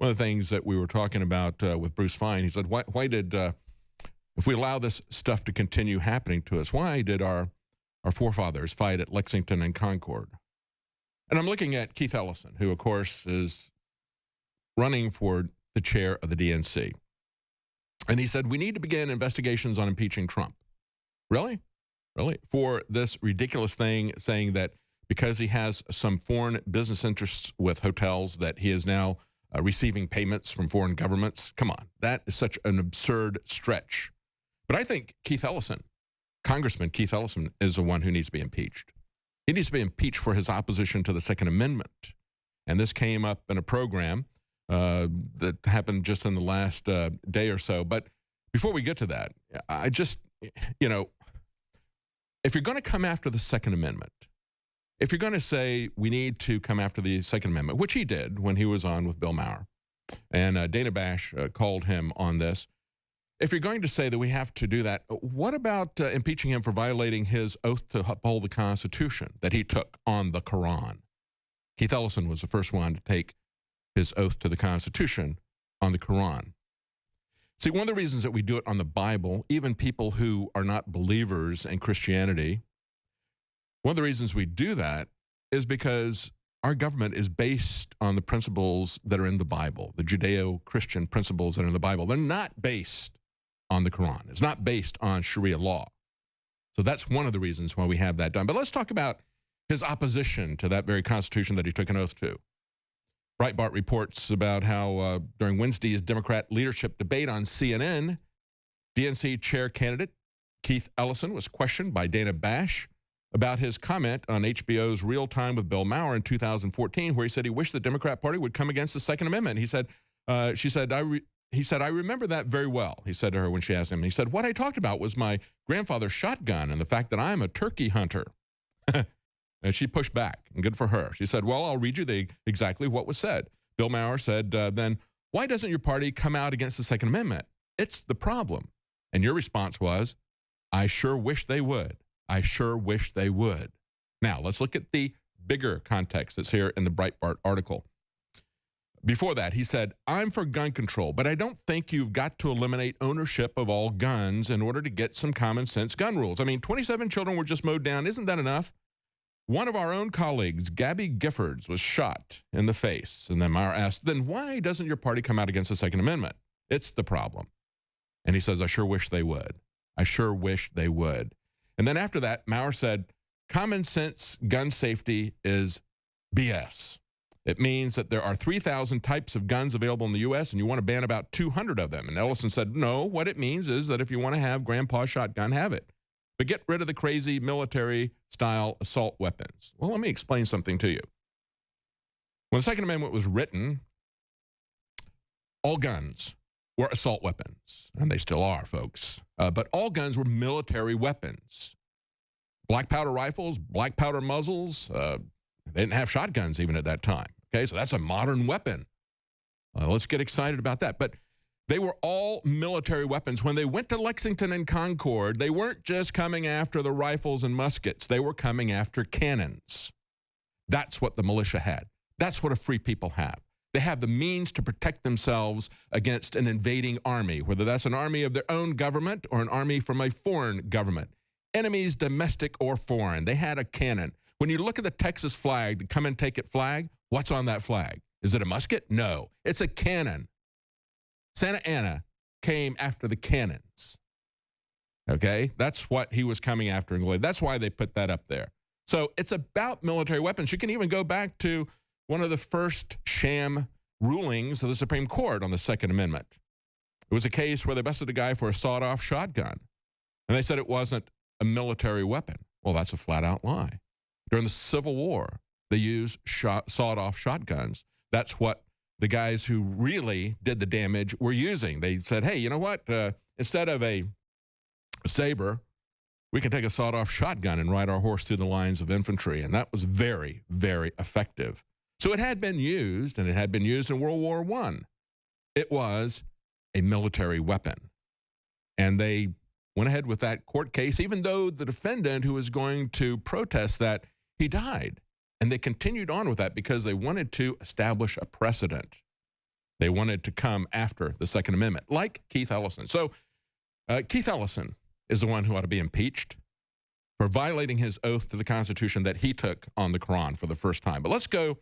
one of the things that we were talking about with Bruce Fein, he said, why did, if we allow this stuff to continue happening to us, why did our forefathers fight at Lexington and Concord? And I'm looking at Keith Ellison, who, of course, is running for the chair of the DNC. And he said, we need to begin investigations on impeaching Trump. Really? Really? For this ridiculous thing, saying that because he has some foreign business interests with hotels that he is now receiving payments from foreign governments? Come on. That is such an absurd stretch. But I think Keith Ellison, Congressman Keith Ellison, is the one who needs to be impeached. He needs to be impeached for his opposition to the Second Amendment. And this came up in a program that happened just in the last day or so. But before we get to that, I just, you know, if you're going to come after the Second Amendment, if you're going to say we need to come after the Second Amendment, which he did when he was on with Bill Maher, and Dana Bash called him on this, if you're going to say that we have to do that, what about impeaching him for violating his oath to uphold the Constitution that he took on the Quran? Keith Ellison was the first one to take his oath to the Constitution on the Quran. See, one of the reasons that we do it on the Bible, even people who are not believers in Christianity, one of the reasons we do that is because our government is based on the principles that are in the Bible, the Judeo-Christian principles that are in the Bible. They're not based on the Quran. It's not based on Sharia law. So that's one of the reasons why we have that done. But let's talk about his opposition to that very Constitution that he took an oath to. Breitbart reports about how during Wednesday's Democrat leadership debate on CNN, DNC chair candidate Keith Ellison was questioned by Dana Bash about his comment on HBO's Real Time with Bill Maher in 2014, where he said he wished the Democrat Party would come against the Second Amendment. He said, he said, I remember that very well, he said to her when she asked him. He said, what I talked about was my grandfather's shotgun and the fact that I'm a turkey hunter. And she pushed back, and good for her. She said, well, I'll read you exactly what was said. Bill Maher said, then, why doesn't your party come out against the Second Amendment? It's the problem. And your response was, I sure wish they would. I sure wish they would. Now, let's look at the bigger context that's here in the Breitbart article. Before that, he said, I'm for gun control, but I don't think you've got to eliminate ownership of all guns in order to get some common sense gun rules. I mean, 27 children were just mowed down. Isn't that enough? One of our own colleagues, Gabby Giffords, was shot in the face. And then Maher asked, then why doesn't your party come out against the Second Amendment? It's the problem. And he says, I sure wish they would. I sure wish they would. And then after that, Maher said, common sense gun safety is BS. It means that there are 3,000 types of guns available in the U.S., and you want to ban about 200 of them. And Ellison said, no, what it means is that if you want to have grandpa's shotgun, have it. But get rid of the crazy military-style assault weapons. Well, let me explain something to you. When the Second Amendment was written, all guns were assault weapons, and they still are, folks. But all guns were military weapons. Black powder rifles, black powder muzzles, they didn't have shotguns even at that time. Okay, so that's a modern weapon. Let's get excited about that. But they were all military weapons. When they went to Lexington and Concord, they weren't just coming after the rifles and muskets. They were coming after cannons. That's what the militia had. That's what a free people have. They have the means to protect themselves against an invading army, whether that's an army of their own government or an army from a foreign government. Enemies, domestic or foreign. They had a cannon. When you look at the Texas flag, the come and take it flag, what's on that flag? Is it a musket? No, it's a cannon. Santa Anna came after the cannons. Okay, that's what he was coming after in Gillette. That's why they put that up there. So it's about military weapons. You can even go back to one of the first sham rulings of the Supreme Court on the Second Amendment. It was a case where they busted a guy for a sawed-off shotgun, and they said it wasn't a military weapon. Well, that's a flat-out lie. During the Civil War, they used sawed-off shotguns. That's what the guys who really did the damage were using. They said, hey, you know what? Instead of a saber, we can take a sawed-off shotgun and ride our horse through the lines of infantry. And that was very, very effective. So it had been used, and it had been used in World War I. It was a military weapon. And they went ahead with that court case, even though the defendant who was going to protest that, he died. And they continued on with that because they wanted to establish a precedent. They wanted to come after the Second Amendment, like Keith Ellison. So Keith Ellison is the one who ought to be impeached for violating his oath to the Constitution that he took on the Quran for the first time. But let's go